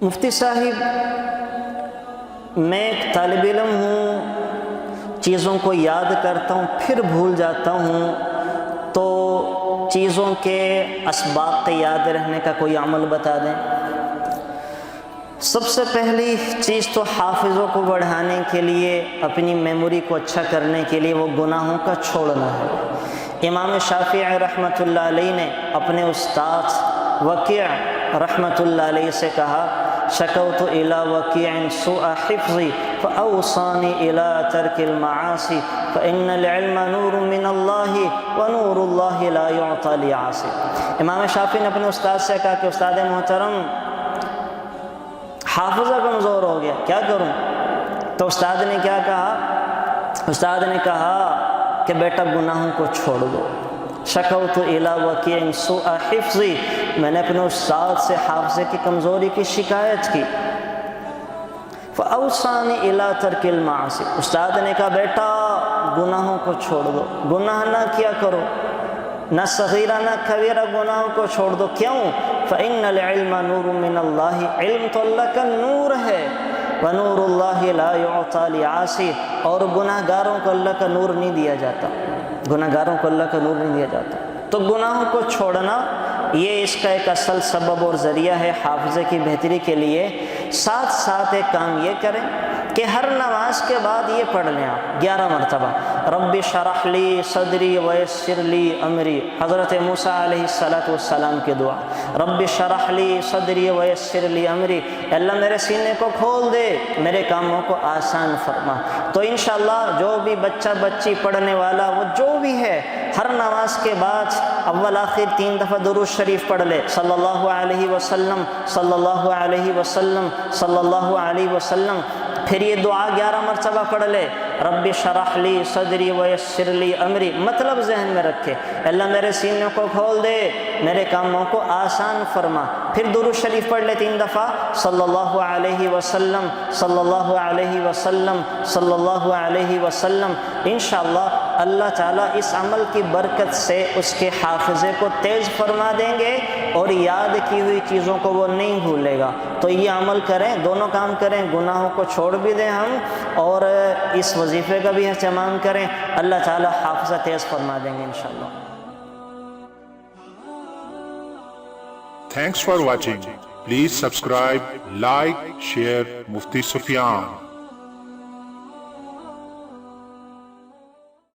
مفتی صاحب، میں ایک طالب علم ہوں، چیزوں کو یاد کرتا ہوں پھر بھول جاتا ہوں، تو چیزوں کے اسباق کے یاد رہنے کا کوئی عمل بتا دیں۔ سب سے پہلی چیز تو حافظوں کو بڑھانے کے لیے، اپنی میموری کو اچھا کرنے کے لیے وہ گناہوں کا چھوڑنا ہے۔ امام شافعی رحمۃ اللہ علیہ نے اپنے استاد وکیع رحمۃ اللہ علیہ سے کہا، شکوت الی وکیع سوء حفظی فاوصانی الی ترک المعاصی فان العلم نور من اللہ ونور اللہ لا یعطی لعاصی۔ امام شافعی نے اپنے استاد سے کہا کہ استاد محترم، حافظہ کمزور ہو گیا، کیا کروں؟ تو استاد نے کیا کہا؟ استاد نے کہا کہ بیٹا گناہوں کو چھوڑ دو۔ شکوت الی وکیع سوء حفظی، میں نے اپنے استاد سے حافظے کی کمزوری کی شکایت کی۔ فاوصانی الی ترک المعاصی، استاد نے کہا بیٹا گناہوں کو چھوڑ دو، گناہ نہ کیا کرو، نہ صغیرہ نہ کبیرہ، گناہوں کو چھوڑ دو۔ کیوں؟ فإن العلم نور من اللہ، علم تو اللہ کا نور ہے، ونور اللہ لا یعطی لعاصی، اور گناہ گاروں کو اللہ کا نور نہیں دیا جاتا، گناہ گاروں کو اللہ کا نور نہیں دیا جاتا۔ تو گناہوں کو چھوڑنا یہ اس کا ایک اصل سبب اور ذریعہ ہے حافظے کی بہتری کے لیے۔ ساتھ ساتھ ایک کام یہ کریں کہ ہر نماز کے بعد یہ پڑھ لیں آپ 11 مرتبہ، رب اشرح لی صدری ویسر لی امری، حضرت موسیٰ علیہ السلام کی دعا، رب اشرح لی صدری ویسر لی امری، اللہ میرے سینے کو کھول دے، میرے کاموں کو آسان فرما۔ تو انشاءاللہ جو بھی بچہ بچی پڑھنے والا، وہ جو بھی ہے، ہر نماز کے بعد اول آخر 3 دفعہ درود شریف پڑھ لے، صلی اللہ علیہ وسلم، صلی اللہ علیہ وسلم، صلی اللہ علیہ وسلم۔ پھر یہ دعا 11 مرتبہ پڑھ لے، رب شرح لی صدری ویسر لی امری، مطلب ذہن میں رکھے، اللہ میرے سینے کو کھول دے، میرے کاموں کو آسان فرما۔ پھر درود شریف پڑھ لے 3 دفعہ، صلی اللہ علیہ وسلم، صلی اللہ علیہ وسلم، صلی اللہ علیہ وسلم۔ انشاءاللہ اللہ تعالیٰ اس عمل کی برکت سے اس کے حافظے کو تیز فرما دیں گے، اور یاد کی ہوئی چیزوں کو وہ نہیں بھولے گا۔ تو یہ عمل کریں، دونوں کام کریں، گناہوں کو چھوڑ بھی دیں ہم، اور اس وظیفے کا بھی اہتمام کریں، اللہ تعالیٰ حافظہ تیز فرما دیں گے انشاءاللہ۔ Thanks for watching. Please subscribe, like, share Mufti Sufyan.